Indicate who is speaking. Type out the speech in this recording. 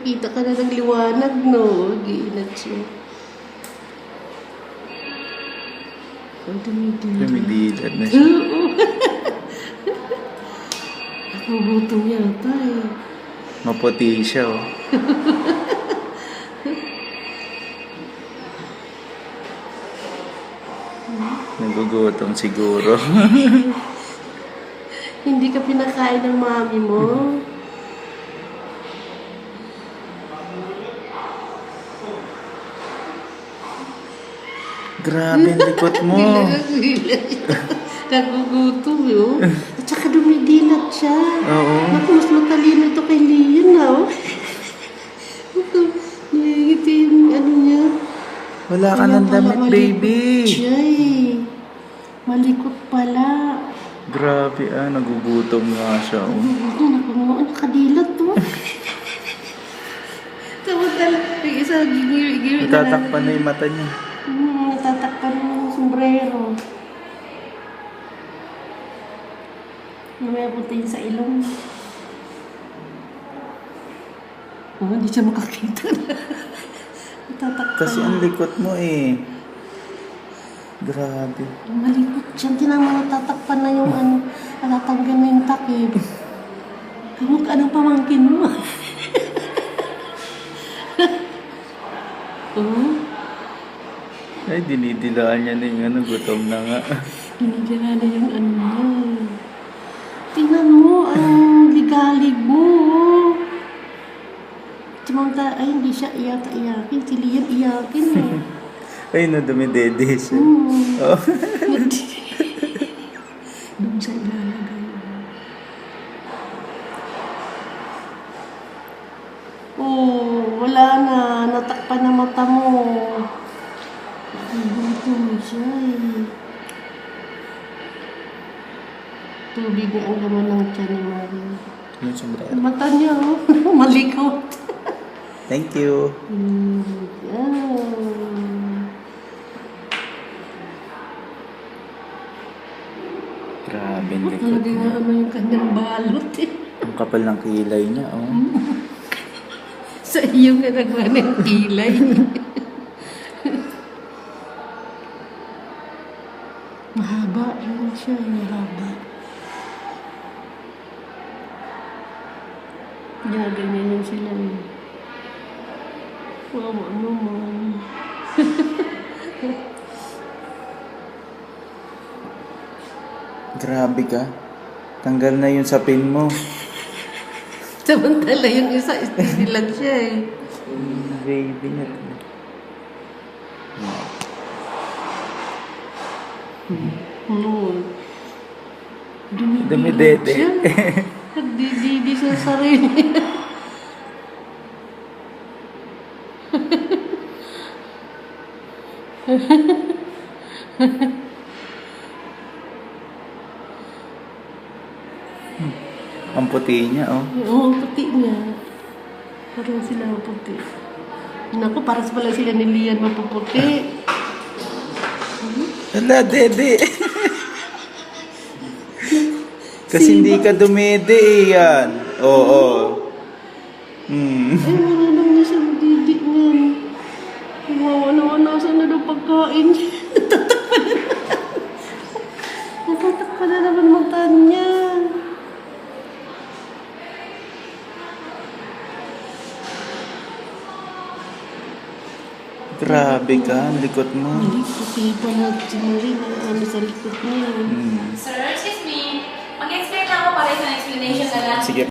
Speaker 1: nakikita ka na ng liwanag, no? Giinat siya. Oh, dumidilat.
Speaker 2: Dumidilat na siya.
Speaker 1: Oo. Nagugutom yata eh.
Speaker 2: Maputi siya, oh. Nagugutom siguro.
Speaker 1: Hindi ka pinakain ng mami mo?
Speaker 2: Grabe ang likot mo.
Speaker 1: Nagugutom yun. At saka dumidilat siya.
Speaker 2: Oo.
Speaker 1: Naku, mas matalino ito kay Lian na, oh. Ito yung ano niya.
Speaker 2: Wala ka ng damit, baby.
Speaker 1: Siya eh. Malikot pala.
Speaker 2: Grabe, nagugutom nga siya, oh.
Speaker 1: Nakadilat to. Tapos talaga, isa, gigiri na
Speaker 2: Natatakpan na yung mata niya.
Speaker 1: natatakpan ng sombrero. Mamaya puntayin sa ilong. Oh, hindi siya makakita na. Natatakpan.
Speaker 2: Kasi ang likot mo, eh. Grabe.
Speaker 1: Malikot siya. Tinang natatakpan na yung ano, natatanggal na yung takip. Kamuk, anong pamangkin mo? Oh?
Speaker 2: Ay, dinidilaan niya na yung gutom na nga.
Speaker 1: Dinidila na yung ano niya. Tingnan mo, ang ligalig mo. Tumangta, ay hindi siya iyakin. Si Lian iyakin eh.
Speaker 2: Ay, dumidede siya. Oh.
Speaker 1: Doon siya ilalagay. Oh, wala na. Natakpan na mata mo. Gutom siya eh. Tubig na ang laman ng tiyan ni Mario.
Speaker 2: Yung sombrero.
Speaker 1: Mata niya, oh. Malikot.
Speaker 2: Thank you. Grabe ang likot
Speaker 1: Talaga nga
Speaker 2: niya.
Speaker 1: ano yung kanyang balot eh.
Speaker 2: Ang kapal ng kilay niya, oh.
Speaker 1: Sa iyo nga nagwa ng kilay. Mahaba yun siya, mahaba. Ganyan yun sila eh. Wow, ano man.
Speaker 2: Grabe ka. Tanggal na yung sapin mo.
Speaker 1: Samantala yung isa, steady lang siya eh.
Speaker 2: Baby na. Dumidede.
Speaker 1: siya. Nagdididi sa sarili.
Speaker 2: Ang puti niya, oh.
Speaker 1: Oo, puti niya. Parang sila puti. Naku, paras pala sila ni Lian mapuputi.
Speaker 2: Ala, dede. Kasi hindi ka dumede, eh, yan. Oo.
Speaker 1: Ay, marunong na siya magdidi niyan. Nawawa-nawasan na daw pagkain niya. Natatakpan na naman mata niya.
Speaker 2: Grabe ka, ang likot mo.
Speaker 1: Hindi, puti pala si Marie. Ano sa likod niya.
Speaker 3: Sir, excuse me. Mag-explain na ako para sa explanation na lang.
Speaker 2: Sige.